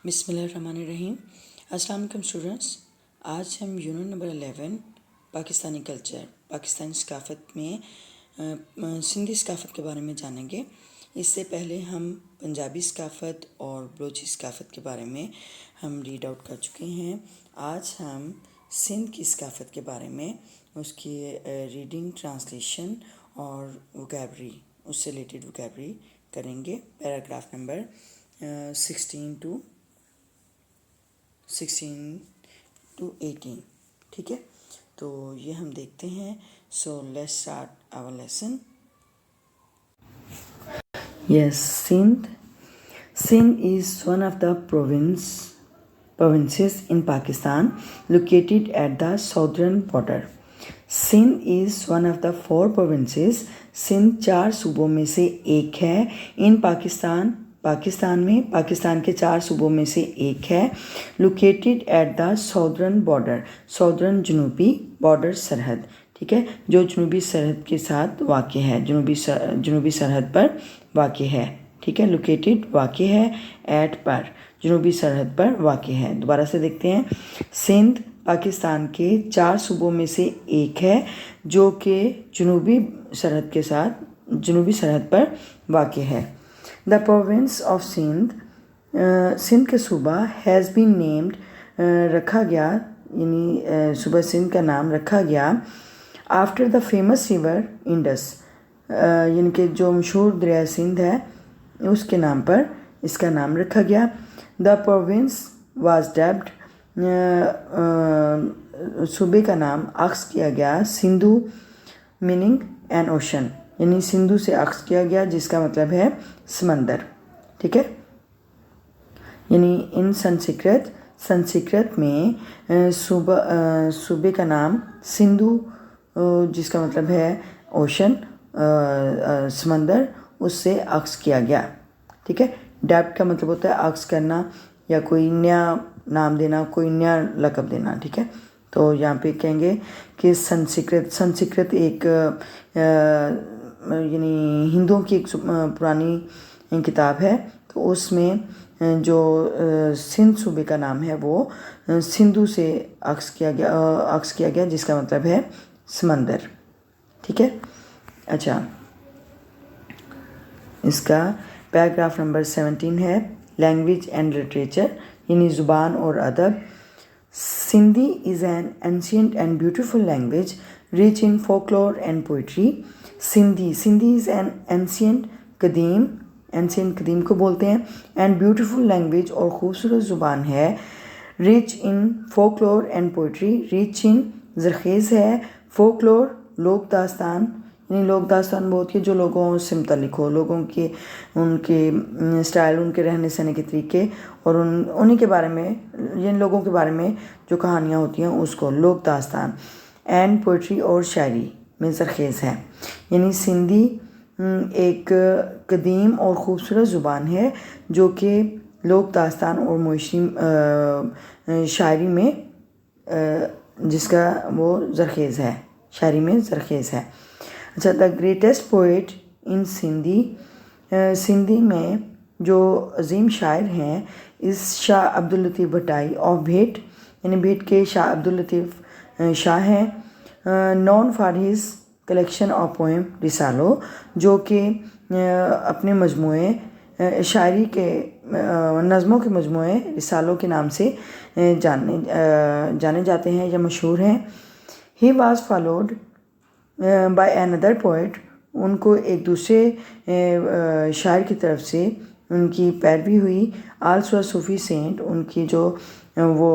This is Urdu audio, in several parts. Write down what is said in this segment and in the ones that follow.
بسم اللہ الرحمن الرحیم۔ السلام علیکم اسٹوڈنٹس، آج ہم unit number 11 Pakistani culture, Pakistani ثقافت میں سندھی ثقافت کے بارے میں جانیں گے۔ اس سے پہلے ہم پنجابی ثقافت اور بلوچی ثقافت کے بارے میں ہم ریڈ آؤٹ کر چکے ہیں۔ آج ہم سندھ کی ثقافت کے بارے میں اس کی ریڈنگ، ٹرانسلیشن اور وکیبری، اس سے ریلیٹڈ وکیبری کریں گے۔ پیراگراف نمبر 16 to 18، ٹھیک ہے؟ تو یہ ہم دیکھتے ہیں۔ So let's start our lesson. Yes, Sindh is one of the provinces in Pakistan located at the southern border. Sindh is one of the 4 provinces. Sindh 4 صوبوں میں سے ایک ہے۔ ان پاکستان کے 4 صوبوں میں سے ایک ہے۔ Located at the southern border, southern جنوبی بارڈر سرحد، ٹھیک ہے، جو جنوبی سرحد کے ساتھ واقع ہے، جنوبی سرحد پر واقع ہے، ٹھیک ہے۔ لوکیٹڈ واقع ہے، ایٹ پر جنوبی سرحد پر واقع ہے۔ دوبارہ سے دیکھتے ہیں۔ سندھ پاکستان کے 4 صوبوں میں سے ایک ہے جو کہ جنوبی سرحد پر واقع ہے۔ دا پروونس آف سندھ کا صوبہ ہیز بین نیمڈ، رکھا گیا، یعنی صوبہ سندھ کا نام رکھا گیا after the famous river Indus, یعنی کہ جو مشہور دریا سندھ ہے اس کے نام پر اس کا نام رکھا گیا۔ دا پروونس واز ڈبڈ، صوبے کا نام اخذ کیا گیا سندھو میننگ این اوشن، یعنی سندھو سے اخذ کیا گیا جس کا مطلب ہے سمندر، ٹھیک ہے۔ یعنی ان سنسکرت میں صوبے کا نام سندھو، جس کا مطلب ہے اوشن، سمندر، اس سے اخذ کیا گیا، ٹھیک ہے۔ ڈیپٹ کا مطلب ہوتا ہے اخذ کرنا یا کوئی نیا نام دینا، کوئی نیا لقب دینا، ٹھیک ہے۔ تو یہاں پہ کہیں گے کہ سنسکرت ایک یعنی ہندوؤں کی ایک پرانی کتاب ہے، تو اس میں جو سندھ صوبے کا نام ہے وہ سندھو سے اخذ کیا گیا جس کا مطلب ہے سمندر، ٹھیک ہے۔ اچھا، اس کا پیراگراف نمبر 17 ہے، لینگویج اینڈ لٹریچر، یعنی زبان اور ادب۔ Sindhi is an ancient and beautiful language reach in folklore and poetry. Sindhi is an ancient, قدیم کو بولتے ہیں، اینڈ بیوٹیفل لینگویج، اور خوبصورت زبان ہے۔ Rich in folklore and poetry, rich in زرخیز ہے، فولکلور لوک داستان، یعنی لوک داستان بہت ہے جو لوگوں سے متعلق ہو، لوگوں کے ان کے اسٹائل، ان کے رہنے سہنے کے طریقے، اور انہی کے بارے میں، یعنی لوگوں کے بارے میں جو کہانیاں ہوتی ہیں اس کو لوک داستان۔ اینڈ پوئٹری، اور شاعری میں زرخیز ہے۔ یعنی سندھی ایک قدیم اور خوبصورت زبان ہے جو کہ لوک داستان اور معاشی شاعری میں جس کا وہ زرخیز ہے، شاعری میں زرخیز ہے۔ اچھا، the greatest poet in Sindhi میں جو عظیم شاعر ہیں اس شاہ عبداللطیف بھٹائی آف بھیٹ، یعنی بھیٹ کے شاہ عبداللطیف شاہ ہیں۔ Known for his collection of poem Risalo, جو کہ اپنے مجموعے شاعری کے نظموں کے مجموعے رسالوں کے نام سے جانے جاتے ہیں یا مشہور ہیں۔ He was followed by another poet, ان کو ایک دوسرے شاعر کی طرف سے ان کی پیروی ہوئی۔ آلسو صوفی سینٹ، ان کی جو وہ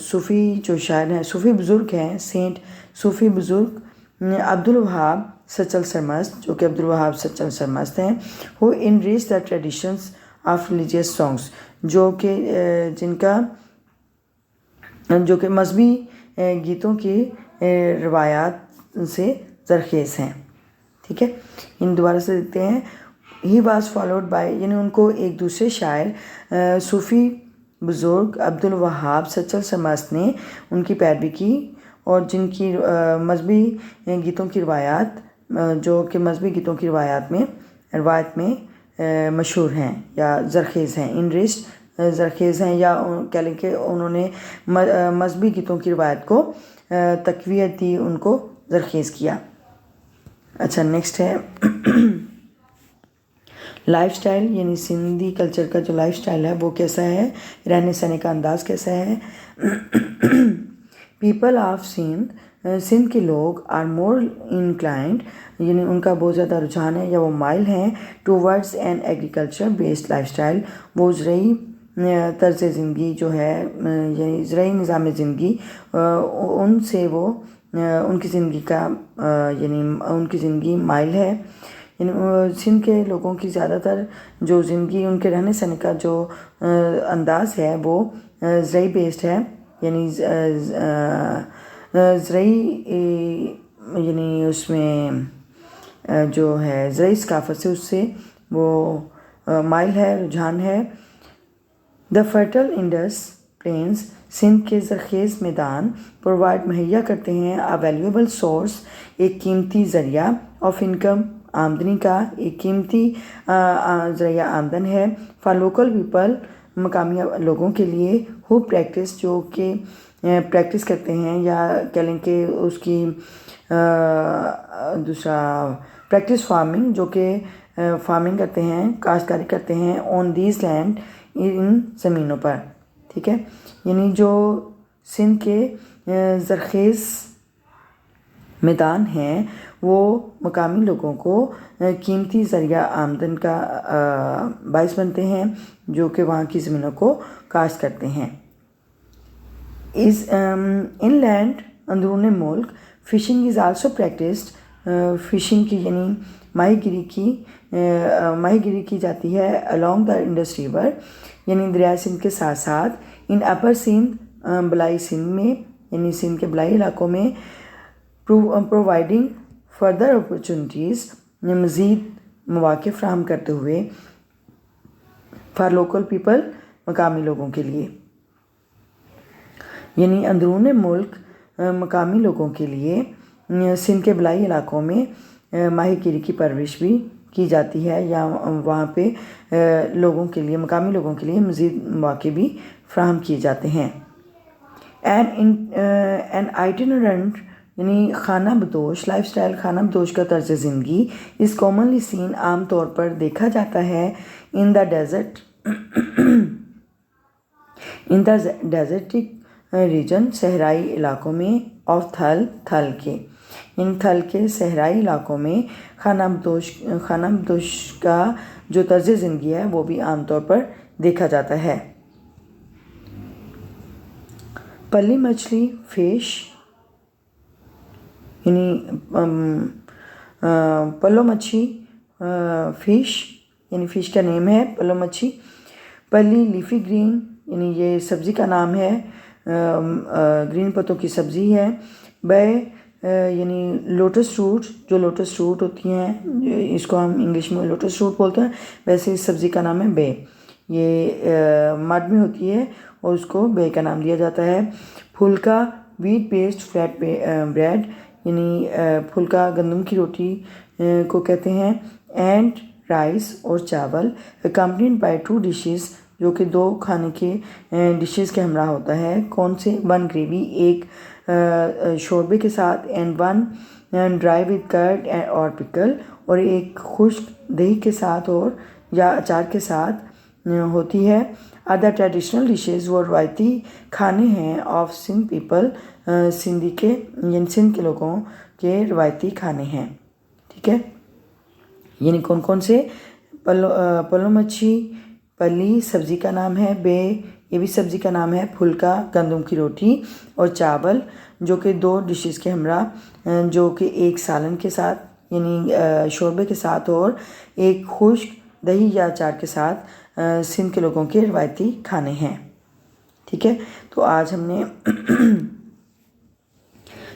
صوفی جو شاعر ہیں، صوفی بزرگ ہیں، سینٹ صوفی بزرگ عبدالوہاب سچل سرمست، جو کہ عبدالوہاب سچل سرمست ہیں۔ Who enriched the traditions of religious songs, جو کہ مذہبی گیتوں کی روایات سے زرخیز ہیں، ٹھیک ہے۔ ان دوبارہ سے دیکھتے ہیں۔ ہی واز فالوڈ بائی، یعنی ان کو ایک دوسرے شاعر صوفی بزرگ عبدالوہاب سچل سرمست نے ان کی پیروی کی، اور جن کی مذہبی گیتوں کی روایات، جو کہ مذہبی گیتوں کی روایت میں مشہور ہیں یا زرخیز ہیں۔ انریچ زرخیز ہیں، یا کہہ لیں کہ انہوں نے مذہبی گیتوں کی روایت کو تقویت دی، ان کو زرخیز کیا۔ اچھا نیکسٹ ہے لائف سٹائل، یعنی سندھی کلچر کا جو لائف سٹائل ہے وہ کیسا ہے، رہنے سہنے کا انداز کیسا ہے۔ پیپل آف سندھ کے لوگ آر مور انکلائنڈ، یعنی ان کا بہت زیادہ رجحان ہے یا وہ مائل ہیں towards an agriculture based lifestyle, وہ زرعی طرز زندگی جو ہے، یعنی زرعی نظام زندگی، ان سے وہ ان کی زندگی کا یعنی ان کی زندگی مائل ہے۔ یعنی سندھ کے لوگوں کی زیادہ تر جو زندگی، ان کے رہنے سہنے کا جو انداز ہے وہ زرعی بیسڈ ہے، یعنی زرعی یعنی اس میں جو ہے زرعی ثقافت سے، اس سے وہ مائل ہے، رجحان ہے۔ دا فرٹل انڈس پلینز، سندھ کے زرخیز میدان پرووائڈ مہیا کرتے ہیں اے ویلیوبل سورس، ایک قیمتی ذریعہ، آف انکم، آمدنی کا ایک قیمتی ذریعہ آمدن ہے، فار لوکل پیپل، مقامی لوگوں کے لیے، ہو پریکٹس، جو کہ پریکٹس کرتے ہیں، یا کہہ لیں کہ اس کی دوسرا پریکٹس فارمنگ، جو کہ فارمنگ کرتے ہیں، کاشتکاری کرتے ہیں، آن دیز لینڈ، ان زمینوں پر، ٹھیک ہے۔ یعنی جو سندھ کے زرخیز میدان ہیں وہ مقامی لوگوں کو قیمتی ذریعہ آمدن کا باعث بنتے ہیں، جو کہ وہاں کی زمینوں کو کاشت کرتے ہیں۔ ان لینڈ، اندرون ملک، fishing is also practised, fishing کی یعنی ماہی گیری کی جاتی ہے، along the Indus River، یعنی دریائے سندھ کے ساتھ ساتھ، ان اپر سندھ، بلائی سندھ میں، یعنی سندھ کے بلائی علاقوں میں، پرووائڈنگ فردر اپرچونیٹیز، مزید مواقع فراہم کرتے ہوئے، فار لوکل پیپل، مقامی لوگوں کے لیے، یعنی اندرون ملک مقامی لوگوں کے لیے سندھ کے بلائی علاقوں میں ماہی گیری کی پرورش بھی کی جاتی ہے، یا وہاں پہ لوگوں کے لیے، مقامی لوگوں کے لیے مزید مواقع بھی فراہم کیے جاتے ہیں۔ این آئٹنرنٹ، یعنی خانہ بدوش لائف سٹائل، خانہ بدوش کا طرز زندگی، اس کامنلی سین، عام طور پر دیکھا جاتا ہے، ان دا ڈیزرٹک ریجن، صحرائی علاقوں میں، آف تھل کے، ان تھل کے صحرائی علاقوں میں خانہ بدوش کا جو طرز زندگی ہے وہ بھی عام طور پر دیکھا جاتا ہے۔ پلی مچھلی، فش، یعنی پلو مچھی، فش، یعنی فش کا نیم ہے پلو مچھی۔ پلی، لیفی گرین، یعنی یہ سبزی کا نام ہے، گرین پتوں کی سبزی ہے۔ بے، یعنی لوٹس فروٹ، جو لوٹس فروٹ ہوتی ہیں، اس کو ہم انگلش میں لوٹس فروٹ بولتے ہیں، ویسے اس سبزی کا نام ہے بے، یہ مڈ میں ہوتی ہے اور اس کو بے کا نام دیا جاتا ہے۔ پھلکا، ویٹ بیسڈ فلیٹ بریڈ، یعنی پھلکا گندم کی روٹی کو کہتے ہیں۔ اینڈ رائس، اور چاول، اکمپنیڈ بائی 2 ڈشز، جو کہ 2 کھانے کے ڈشز کے ہمراہ ہوتا ہے۔ کون سے؟ 1 گریوی، ایک شوربے کے ساتھ، اینڈ 1 ڈرائی وتھ کرڈ اور پکل، اور ایک خشک دہی کے ساتھ اور یا اچار کے ساتھ ہوتی ہے۔ ادر ٹریڈیشنل ڈشز، وہ روایتی کھانے ہیں، آف سندھ پیپل، سندھ کے لوگوں کے روایتی کھانے ہیں، ٹھیک ہے۔ یعنی کون کون سے؟ پلو مچھی، پلی سبزی کا نام ہے، بے یہ بھی سبزی کا نام ہے، پھلکا گندم کی روٹی، اور چاول، جو کہ 2 ڈشز کے ہمراہ، جو کہ ایک سالن کے ساتھ، یعنی شوربے کے ساتھ، اور ایک خشک دہی یا اچار کے ساتھ سندھ کے لوگوں کے روایتی کھانے ہیں، ٹھیک ہے۔ تو آج ہم نے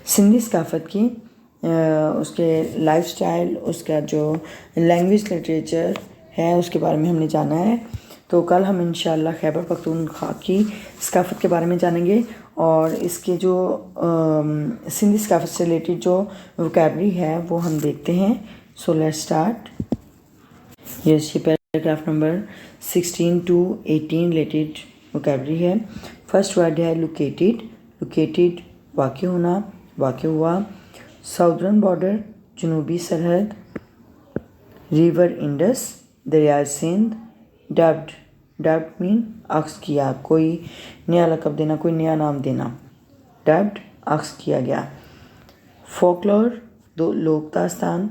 سندھی ثقافت کی، اس کے لائف سٹائل، اس کا جو لینگویج لٹریچر ہے اس کے بارے میں ہم نے جانا ہے۔ تو کل ہم انشاءاللہ خیبر پختونخوا کی ثقافت کے بارے میں جانیں گے، اور اس کے جو سندھی ثقافت سے ریلیٹڈ جو ووکیبلری ہے وہ ہم دیکھتے ہیں۔ So let's start. Paragraph number 16 to 18 related vocabulary ہے. فرسٹ ورڈ ہے لوکیٹڈ. لوکیٹڈ واقع ہونا، واقع ہوا. ساؤدرن بارڈر جنوبی سرحد. ریور انڈس دریائے سندھ. ڈبڈ ڈبڈ مین عکس کیا، کوئی نیا لقب دینا، کوئی نیا نام دینا. ڈبڈ عکس کیا گیا. فولکلور لوک داستان،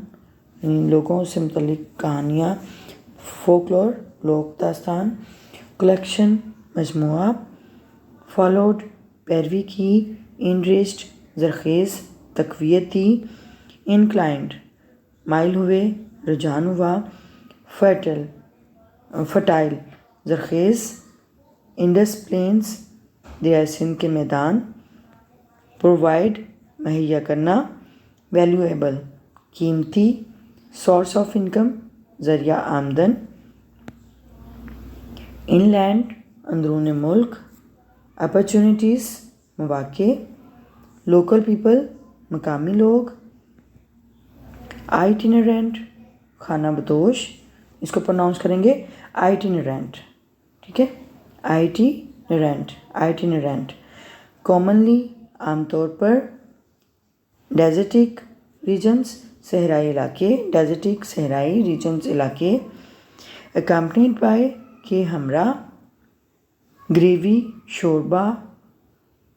لوگوں سے متعلق کہانیاں. فولکلور لوک داستان. کلیکشن مجموعہ. فالوڈ پیروی کی. انریچڈ زرخیز تقویت دی. انکلائنڈ مائل ہوئے، رجحان ہوا. فرٹائل زرخیز. انڈس پلینز دریائے سندھ کے میدان. پرووائڈ مہیا کرنا. ویلیویبل قیمتی. سورس آف انکم ذریعہ آمدن. ان لینڈ اندرون ملک. اپرچونیٹیز مواقع. لوکل پیپل مقامی لوگ. آئٹینرینٹ خانہ بدوش، اس کو پروناؤنس کریں گے آئٹینرینٹ، ٹھیک ہے، آئٹینرینٹ. کامنلی عام طور پر. ڈیزرٹک ریجنز صحرائی علاقے. ڈیزرٹک صحرائی ریجنز علاقے. اکمپنیڈ بائی کے ہمراہ. گریوی شوربہ،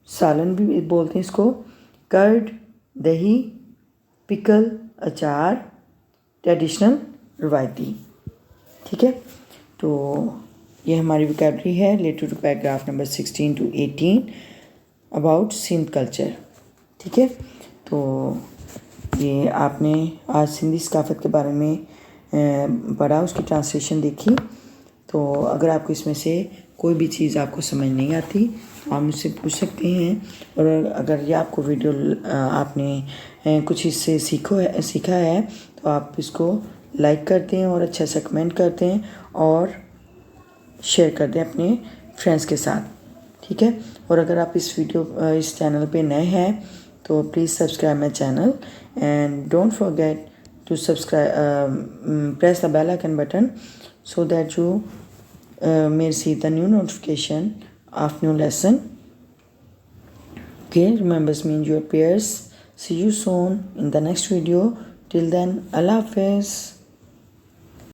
سالن بھی بولتے ہیں اس کو. کرڈ دہی. پکل اچار. ٹریڈیشنل روایتی، ٹھیک ہے. تو یہ ہماری وکیبلری ہے related to paragraph number 16 to 18 about Sindh culture, ٹھیک ہے. تو یہ آپ نے آج سندھی ثقافت کے بارے میں پڑھا، اس کی ٹرانسلیشن دیکھی. تو اگر آپ کو اس میں سے کوئی بھی چیز آپ کو سمجھ نہیں آتی تو آپ مجھ سے پوچھ سکتے ہیں. اور اگر یہ آپ کو ویڈیو آپ نے کچھ اس سے سیکھا ہے تو آپ اس کو لائک کرتے ہیں اور اچھا سا کمنٹ کرتے ہیں اور شیئر کر دیں اپنے فرینڈس کے ساتھ، ٹھیک ہے. اور اگر آپ اس چینل پہ نئے ہیں تو please subscribe my channel and don't forget to press the bell icon button so that you may receive the new notification of new lesson. Okay, remember me in your prayers. See you soon in the next video. Till then, Allah Hafiz.